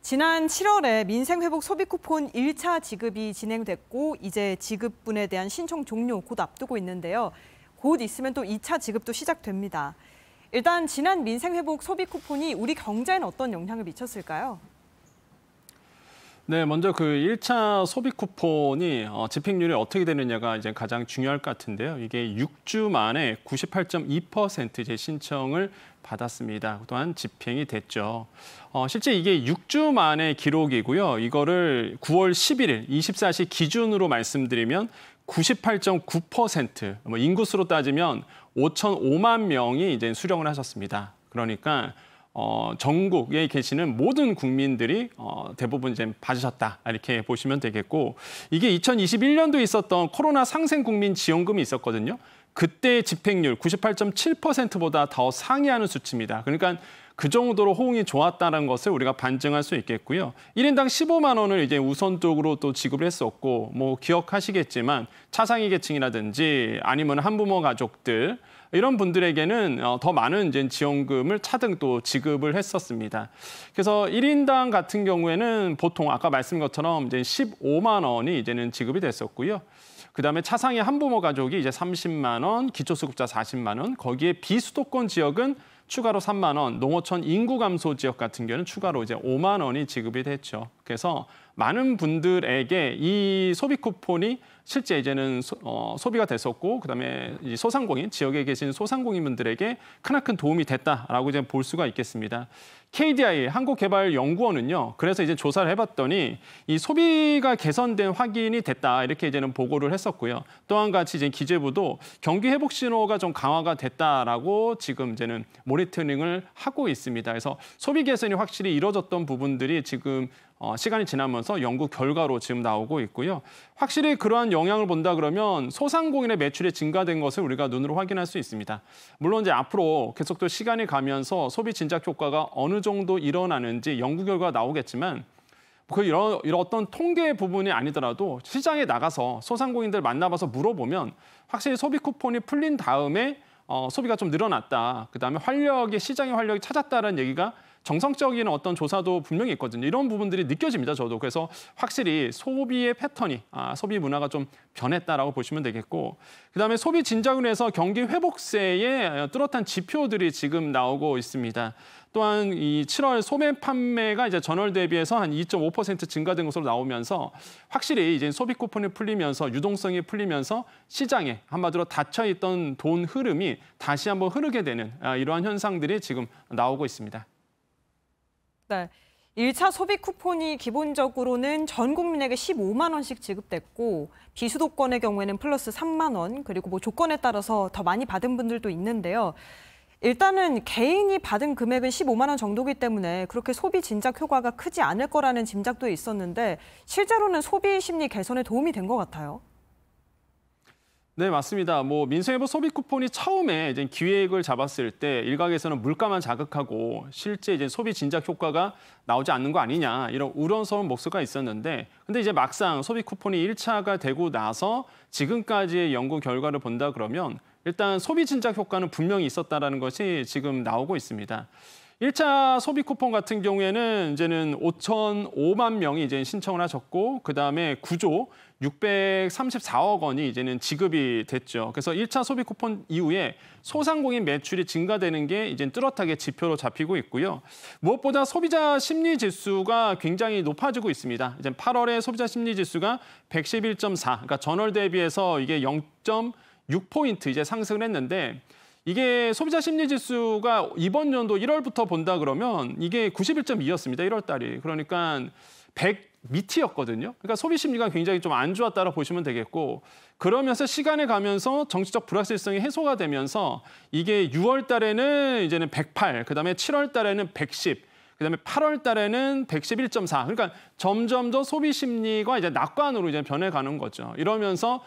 지난 7월에 민생회복 소비쿠폰 1차 지급이 진행됐고 이제 지급분에 대한 신청 종료 곧 앞두고 있는데요. 곧 있으면 또 2차 지급도 시작됩니다. 일단 지난 민생회복 소비쿠폰이 우리 경제에는 어떤 영향을 미쳤을까요? 네, 먼저 그 1차 소비 쿠폰이 집행률이 어떻게 되느냐가 이제 가장 중요할 것 같은데요. 이게 6주 만에 98.2% 이제 신청을 받았습니다. 또한 집행이 됐죠. 실제 이게 6주 만의 기록이고요. 이거를 9월 11일 24시 기준으로 말씀드리면 98.9%, 인구수로 따지면 5,005만 명이 이제 수령을 하셨습니다. 그러니까 전국에 계시는 모든 국민들이 대부분 이제 받으셨다 이렇게 보시면 되겠고, 이게 2021년도에 있었던 코로나 상생 국민 지원금이 있었거든요. 그때 집행률 98.7%보다 더 상회하는 수치입니다. 그러니까 그 정도로 호응이 좋았다는 것을 우리가 반증할 수 있겠고요. 1인당 15만 원을 이제 우선적으로 또 지급을 했었고, 뭐 기억하시겠지만 차상위 계층이라든지 아니면 한부모 가족들 이런 분들에게는 더 많은 이제 지원금을 차등 또 지급을 했었습니다. 그래서 1인당 같은 경우에는 보통 아까 말씀드린 것처럼 이제 15만 원이 이제는 지급이 됐었고요. 그다음에 차상위 한부모 가족이 이제 30만 원, 기초수급자 40만 원, 거기에 비수도권 지역은 추가로 3만 원, 농어촌 인구 감소 지역 같은 경우는 추가로 이제 5만 원이 지급이 됐죠. 그래서 많은 분들에게 이 소비 쿠폰이 실제 이제는 소비가 됐었고, 그다음에 이 소상공인 지역에 계신 소상공인분들에게 크나큰 도움이 됐다라고 이제 볼 수가 있겠습니다. KDI 한국개발연구원은요. 그래서 이제 조사를 해봤더니 이 소비가 개선된 확인이 됐다 이렇게 이제는 보고를 했었고요. 또 한 가지 이제 기재부도 경기 회복 신호가 좀 강화가 됐다라고 지금 이제는 모니터링을 하고 있습니다. 그래서 소비 개선이 확실히 이루어졌던 부분들이 지금 시간이 지나면서 연구 결과로 지금 나오고 있고요. 확실히 그러한 영향을 본다 그러면 소상공인의 매출이 증가된 것을 우리가 눈으로 확인할 수 있습니다. 물론 이제 앞으로 계속 또 시간이 가면서 소비 진작 효과가 어느 정도 일어나는지 연구 결과가 나오겠지만, 이런 어떤 통계 부분이 아니더라도 시장에 나가서 소상공인들 만나봐서 물어보면 확실히 소비 쿠폰이 풀린 다음에 소비가 좀 늘어났다. 그다음에 시장의 활력이 찾았다는 얘기가 정성적인 어떤 조사도 분명히 있거든요. 이런 부분들이 느껴집니다, 저도. 그래서 확실히 소비의 패턴이, 소비 문화가 좀 변했다라고 보시면 되겠고, 그다음에 소비 진작으로 해서 경기 회복세의 뚜렷한 지표들이 지금 나오고 있습니다. 또한 이 7월 소매 판매가 이제 전월 대비해서 한 2.5% 증가된 것으로 나오면서 확실히 이제 소비 쿠폰이 풀리면서 유동성이 풀리면서 시장에 한마디로 닫혀있던 돈 흐름이 다시 한번 흐르게 되는 이러한 현상들이 지금 나오고 있습니다. 네, 1차 소비 쿠폰이 기본적으로는 전 국민에게 15만 원씩 지급됐고 비수도권의 경우에는 플러스 3만 원, 그리고 뭐 조건에 따라서 더 많이 받은 분들도 있는데요. 일단은 개인이 받은 금액은 15만 원 정도이기 때문에 그렇게 소비 진작 효과가 크지 않을 거라는 짐작도 있었는데 실제로는 소비 심리 개선에 도움이 된 것 같아요. 네, 맞습니다. 민생회복 소비 쿠폰이 처음에 이제 기획을 잡았을 때 일각에서는 물가만 자극하고 실제 이제 소비 진작 효과가 나오지 않는 거 아니냐 이런 우려스러운 목소리가 있었는데, 근데 이제 막상 소비 쿠폰이 1차가 되고 나서 지금까지의 연구 결과를 본다 그러면 일단 소비 진작 효과는 분명히 있었다라는 것이 지금 나오고 있습니다. 1차 소비 쿠폰 같은 경우에는 이제는 5,005만 명이 이제 신청을 하셨고, 그다음에 9조 634억 원이 이제는 지급이 됐죠. 그래서 1차 소비 쿠폰 이후에 소상공인 매출이 증가되는 게 이제 뚜렷하게 지표로 잡히고 있고요. 무엇보다 소비자 심리 지수가 굉장히 높아지고 있습니다. 이제 8월에 소비자 심리 지수가 111.4, 그러니까 전월 대비해서 이게 0.6포인트 이제 상승을 했는데, 이게 소비자 심리 지수가 이번 연도 1월부터 본다 그러면 이게 91.2였습니다. 1월 달이. 그러니까 100 밑이었거든요. 그러니까 소비 심리가 굉장히 좀 안 좋았다고 보시면 되겠고, 그러면서 시간이 가면서 정치적 불확실성이 해소가 되면서 이게 6월 달에는 이제는 108, 그다음에 7월 달에는 110, 그다음에 8월 달에는 111.4. 그러니까 점점 더 소비 심리가 이제 낙관으로 이제 변해가는 거죠. 이러면서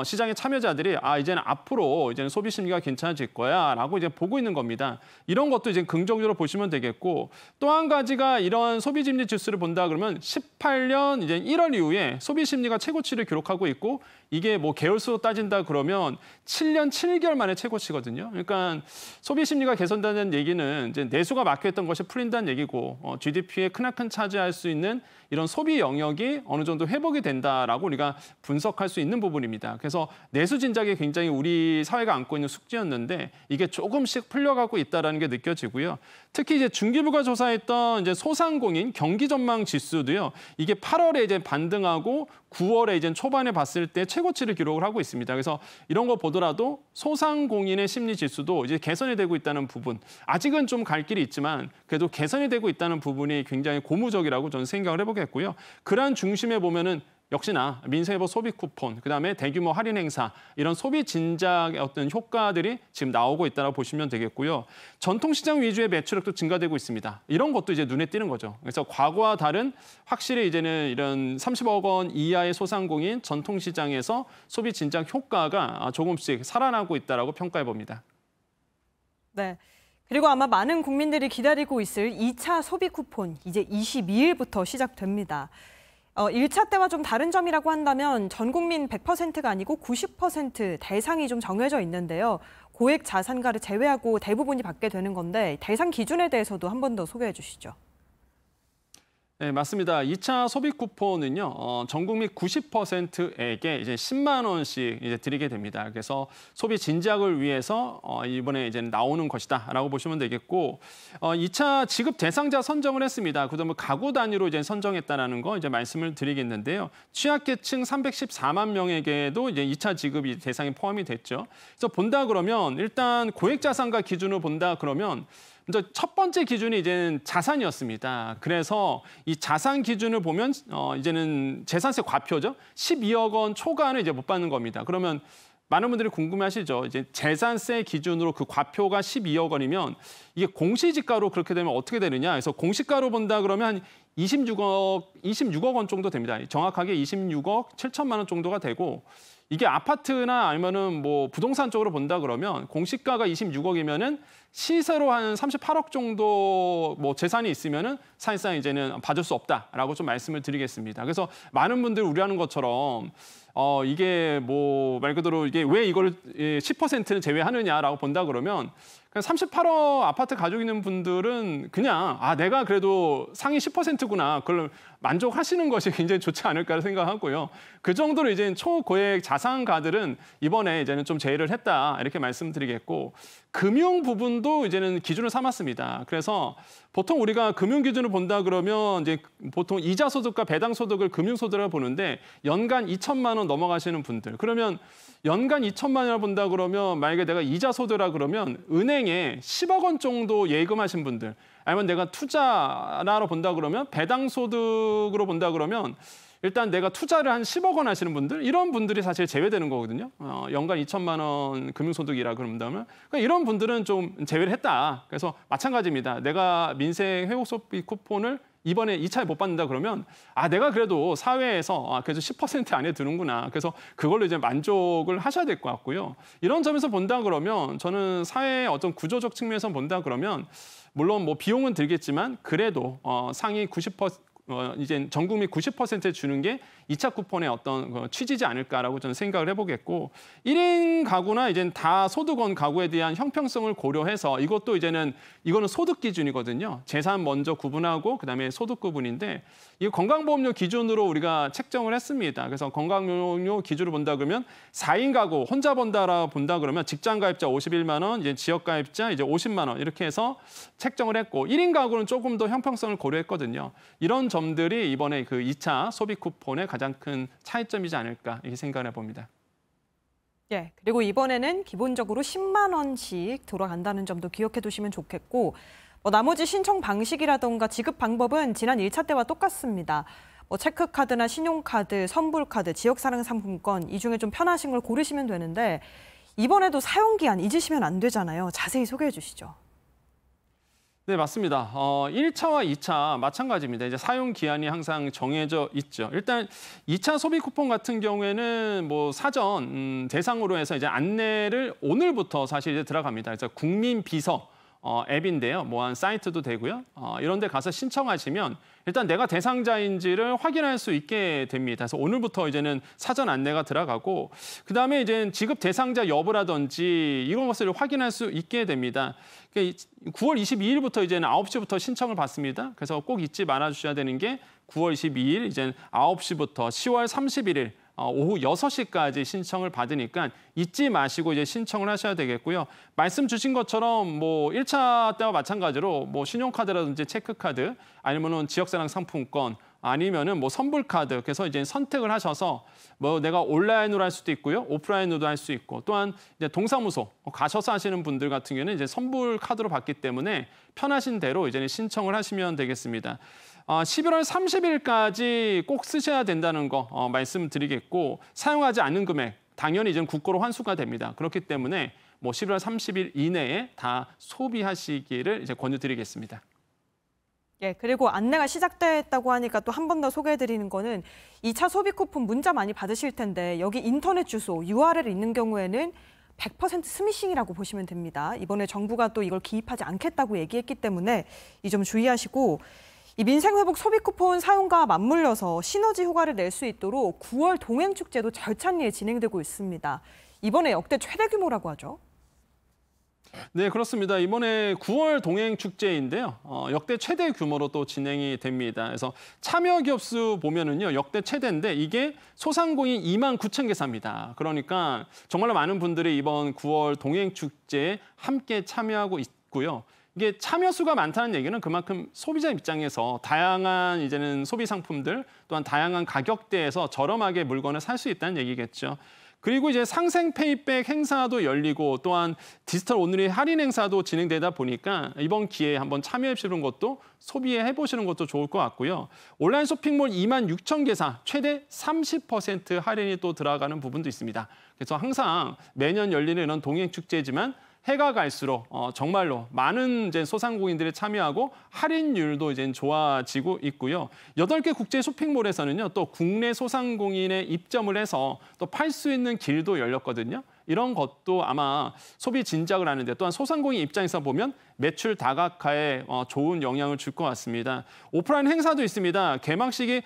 시장의 참여자들이 이제는 앞으로 이제는 소비 심리가 괜찮아질 거야라고 이제 보고 있는 겁니다. 이런 것도 이제 긍정적으로 보시면 되겠고 또 한 가지가 이런 소비 심리 지수를 본다 그러면 18년 이제 1월 이후에 소비 심리가 최고치를 기록하고 있고 이게 뭐 개월수로 따진다 그러면 7년 7개월 만에 최고치거든요. 그러니까 소비 심리가 개선된다는 얘기는 이제 내수가 막혀있던 것이 풀린다는 얘기고 GDP에 크나큰 차지할 수 있는 이런 소비 영역이 어느 정도 회복이 된다라고 우리가 분석할 수 있는 부분입니다. 그래서 내수 진작이 굉장히 우리 사회가 안고 있는 숙제였는데 이게 조금씩 풀려가고 있다라는 게 느껴지고요. 특히 이제 중기부가 조사했던 이제 소상공인 경기 전망 지수도요. 이게 8월에 이제 반등하고 9월에 이제 초반에 봤을 때 최고치를 기록을 하고 있습니다. 그래서 이런 거 보더라도 소상공인의 심리 지수도 이제 개선이 되고 있다는 부분. 아직은 좀 갈 길이 있지만 그래도 개선이 되고 있다는 부분이 굉장히 고무적이라고 저는 생각을 해보겠고요. 그러한 중심에 보면은 역시나 민생회복 소비 쿠폰, 그다음에 대규모 할인 행사 이런 소비 진작의 어떤 효과들이 지금 나오고 있다고 보시면 되겠고요. 전통시장 위주의 매출액도 증가되고 있습니다. 이런 것도 이제 눈에 띄는 거죠. 그래서 과거와 다른 확실히 이제는 이런 30억 원 이하의 소상공인 전통시장에서 소비 진작 효과가 조금씩 살아나고 있다고 평가해 봅니다. 네. 그리고 아마 많은 국민들이 기다리고 있을 2차 소비 쿠폰 이제 22일부터 시작됩니다. 1차 때와 좀 다른 점이라고 한다면 전 국민 100%가 아니고 90% 대상이 좀 정해져 있는데요. 고액 자산가를 제외하고 대부분이 받게 되는 건데 대상 기준에 대해서도 한 번 더 소개해 주시죠. 네, 맞습니다. 2차 소비 쿠폰은요, 전 국민 90%에게 이제 10만 원씩 이제 드리게 됩니다. 그래서 소비 진작을 위해서 이번에 이제 나오는 것이다라고 보시면 되겠고, 2차 지급 대상자 선정을 했습니다. 그다음에 가구 단위로 이제 선정했다라는 거 이제 말씀을 드리겠는데요. 취약계층 314만 명에게도 이제 2차 지급이 대상에 포함이 됐죠. 그래서 본다 그러면 일단 고액자산가 기준으로 본다 그러면. 먼저 첫 번째 기준이 이제는 자산이었습니다. 그래서 이 자산 기준을 보면 이제는 재산세 과표죠. 12억 원 초과는 이제 못 받는 겁니다. 그러면 많은 분들이 궁금해하시죠. 이제 재산세 기준으로 그 과표가 12억 원이면 이게 공시지가로 그렇게 되면 어떻게 되느냐? 그래서 공시가로 본다 그러면 한 26억 원 정도 됩니다. 정확하게 26억 7천만 원 정도가 되고. 이게 아파트나 아니면은 뭐 부동산 쪽으로 본다 그러면 공시가가 26억이면은 시세로 한 38억 정도 뭐 재산이 있으면은 사실상 이제는 받을 수 없다라고 좀 말씀을 드리겠습니다. 그래서 많은 분들이 우려하는 것처럼 이게 뭐 말 그대로 이게 왜 이걸 10%는 제외하느냐라고 본다 그러면 38억 아파트 가지고 있는 분들은 그냥 내가 그래도 상위 10%구나. 그걸 만족하시는 것이 굉장히 좋지 않을까 생각하고요. 그 정도로 이제 초고액 자산가들은 이번에 이제는 좀 제외를 했다. 이렇게 말씀드리겠고 금융 부분도 이제는 기준을 삼았습니다. 그래서 보통 우리가 금융 기준을 본다 그러면 이제 보통 이자 소득과 배당 소득을 금융 소득을 보는데 연간 2천만 원 넘어가시는 분들. 그러면 연간 2천만 원을 본다 그러면 만약에 내가 이자 소득이라 그러면 은행에 10억 원 정도 예금하신 분들 아니면 내가 투자로 본다 그러면 배당 소득으로 본다 그러면 일단 내가 투자를 한 10억 원 하시는 분들 이런 분들이 사실 제외되는 거거든요. 연간 2천만 원 금융소득이라 그런다면 그러니까 이런 분들은 좀 제외를 했다. 그래서 마찬가지입니다. 내가 민생 회복 소비 쿠폰을 이번에 2차에 못 받는다 그러면 내가 그래도 사회에서 그래도 10% 안에 드는구나. 그래서 그걸로 이제 만족을 하셔야 될 것 같고요. 이런 점에서 본다 그러면 저는 사회의 어떤 구조적 측면에서 본다 그러면 물론 뭐 비용은 들겠지만 그래도 상위 90% 이제 전 국민 90% 주는 게 2차 쿠폰의 어떤 취지지 않을까라고 저는 생각을 해보겠고 1인 가구나 이제 다 소득원 가구에 대한 형평성을 고려해서 이거는 소득 기준이거든요. 재산 먼저 구분하고 그다음에 소득 구분인데 이거 건강보험료 기준으로 우리가 책정을 했습니다. 그래서 건강보험료 기준으로 본다 그러면 4인 가구 혼자 본다라 본다 그러면 직장 가입자 51만 원, 이제 지역 가입자 이제 50만 원 이렇게 해서 책정을 했고 1인 가구는 조금 더 형평성을 고려했거든요. 이런 점들이 이번에 그 2차 소비 쿠폰의 가장 큰 차이점이지 않을까 이렇게 생각해 봅니다. 예, 그리고 이번에는 기본적으로 10만 원씩 돌아간다는 점도 기억해 두시면 좋겠고 나머지 신청 방식이라던가 지급 방법은 지난 1차 때와 똑같습니다. 체크카드나 신용카드, 선불카드, 지역사랑 상품권 이 중에 좀 편하신 걸 고르시면 되는데 이번에도 사용기한 잊으시면 안 되잖아요. 자세히 소개해 주시죠. 네, 맞습니다. 1차와 2차 마찬가지입니다. 이제 사용 기한이 항상 정해져 있죠. 일단 2차 소비 쿠폰 같은 경우에는 뭐 사전 대상으로 해서 이제 안내를 오늘부터 사실 이제 들어갑니다. 그래서 국민 비서 앱인데요. 뭐 한 사이트도 되고요. 이런 데 가서 신청하시면 일단 내가 대상자인지를 확인할 수 있게 됩니다. 그래서 오늘부터 이제는 사전 안내가 들어가고 그다음에 이제 지급 대상자 여부라든지 이런 것을 확인할 수 있게 됩니다. 9월 22일부터 이제는 9시부터 신청을 받습니다. 그래서 꼭 잊지 말아 주셔야 되는 게 9월 22일 이제 9시부터 10월 31일 오후 6시까지 신청을 받으니까 잊지 마시고 이제 신청을 하셔야 되겠고요. 말씀 주신 것처럼 뭐 1차 때와 마찬가지로 뭐 신용카드라든지 체크카드 아니면은 지역사랑 상품권 아니면은 뭐 선불카드 그래서 이제 선택을 하셔서 뭐 내가 온라인으로 할 수도 있고요. 오프라인으로도 할 수 있고 또한 이제 동사무소 가셔서 하시는 분들 같은 경우에는 이제 선불카드로 받기 때문에 편하신 대로 이제는 신청을 하시면 되겠습니다. 11월 30일까지 꼭 쓰셔야 된다는 거 말씀드리겠고 사용하지 않는 금액 당연히 이제 국고로 환수가 됩니다. 그렇기 때문에 뭐 11월 30일 이내에 다 소비하시기를 이제 권유드리겠습니다. 예, 그리고 안내가 시작됐다고 하니까 또 한 번 더 소개해드리는 거는 2차 소비 쿠폰 문자 많이 받으실 텐데 여기 인터넷 주소 URL 있는 경우에는 100% 스미싱이라고 보시면 됩니다. 이번에 정부가 또 이걸 기입하지 않겠다고 얘기했기 때문에 이 점 주의하시고 이 민생회복 소비 쿠폰 사용과 맞물려서 시너지 효과를 낼 수 있도록 9월 동행축제도 절찬리에 진행되고 있습니다. 이번에 역대 최대 규모라고 하죠. 네, 그렇습니다. 이번에 9월 동행축제인데요. 역대 최대 규모로 또 진행이 됩니다. 그래서 참여 기업 수 보면은요, 역대 최대인데 이게 소상공인 2만 9천 개사입니다. 그러니까 정말로 많은 분들이 이번 9월 동행축제에 함께 참여하고 있고요. 이게 참여 수가 많다는 얘기는 그만큼 소비자 입장에서 다양한 이제는 소비 상품들 또한 다양한 가격대에서 저렴하게 물건을 살 수 있다는 얘기겠죠. 그리고 이제 상생 페이백 행사도 열리고 또한 디지털 오늘의 할인 행사도 진행되다 보니까 이번 기회에 한번 참여해 보시는 것도 소비해 보시는 것도 좋을 것 같고요. 온라인 쇼핑몰 2만 6천 개사 최대 30% 할인이 또 들어가는 부분도 있습니다. 그래서 항상 매년 열리는 이런 동행축제지만 해가 갈수록 정말로 많은 이제 소상공인들이 참여하고 할인율도 이제 좋아지고 있고요. 8개 국제 쇼핑몰에서는요, 또 국내 소상공인의 입점을 해서 또 팔 수 있는 길도 열렸거든요. 이런 것도 아마 소비 진작을 하는데 또한 소상공인 입장에서 보면 매출 다각화에 좋은 영향을 줄 것 같습니다. 오프라인 행사도 있습니다. 개막식이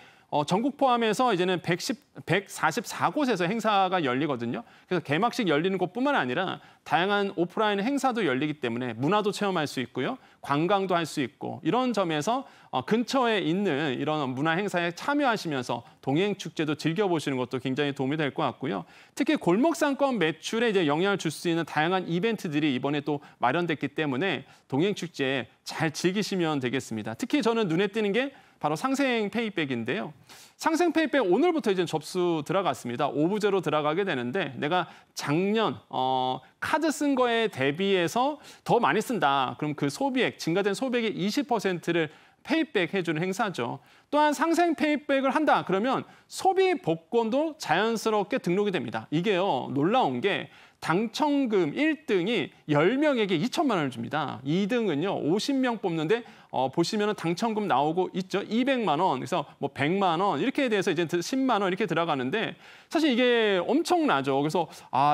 전국 포함해서 이제는 144곳에서 행사가 열리거든요. 그래서 개막식 열리는 곳뿐만 아니라 다양한 오프라인 행사도 열리기 때문에 문화도 체험할 수 있고요. 관광도 할 수 있고 이런 점에서 근처에 있는 이런 문화 행사에 참여하시면서 동행축제도 즐겨보시는 것도 굉장히 도움이 될 것 같고요. 특히 골목상권 매출에 이제 영향을 줄 수 있는 다양한 이벤트들이 이번에 또 마련됐기 때문에 동행축제 잘 즐기시면 되겠습니다. 특히 저는 눈에 띄는 게 바로 상생 페이백인데요. 상생 페이백 오늘부터 이제 접수 들어갔습니다. 오부제로 들어가게 되는데 내가 작년 카드 쓴 거에 대비해서 더 많이 쓴다. 그럼 그 소비액, 증가된 소비액의 20%를 페이백 해주는 행사죠. 또한 상생 페이백을 한다. 그러면 소비 복권도 자연스럽게 등록이 됩니다. 이게요, 놀라운 게 당첨금 1등이 10명에게 2천만 원을 줍니다. 2등은요, 50명 뽑는데 보시면 당첨금 나오고 있죠. 200만 원, 그래서 뭐 100만 원 이렇게 돼서 이제 10만 원 이렇게 들어가는데 사실 이게 엄청나죠. 그래서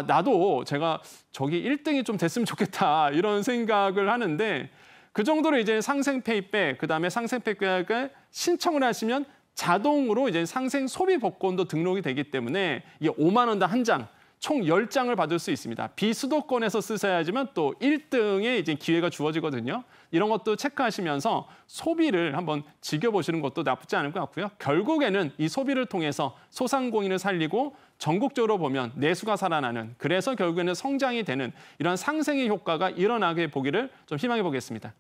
나도 제가 저기 1등이 좀 됐으면 좋겠다 이런 생각을 하는데 그 정도로 이제 상생 페이백, 그다음에 상생 페이백을 신청을 하시면 자동으로 이제 상생 소비 복권도 등록이 되기 때문에 이게 5만 원당 한 장. 총 10장을 받을 수 있습니다. 비수도권에서 쓰셔야지만 또 1등의 이제 기회가 주어지거든요. 이런 것도 체크하시면서 소비를 한번 즐겨보시는 것도 나쁘지 않을 것 같고요. 결국에는 이 소비를 통해서 소상공인을 살리고 전국적으로 보면 내수가 살아나는, 그래서 결국에는 성장이 되는 이런 상생의 효과가 일어나게 보기를 좀 희망해 보겠습니다.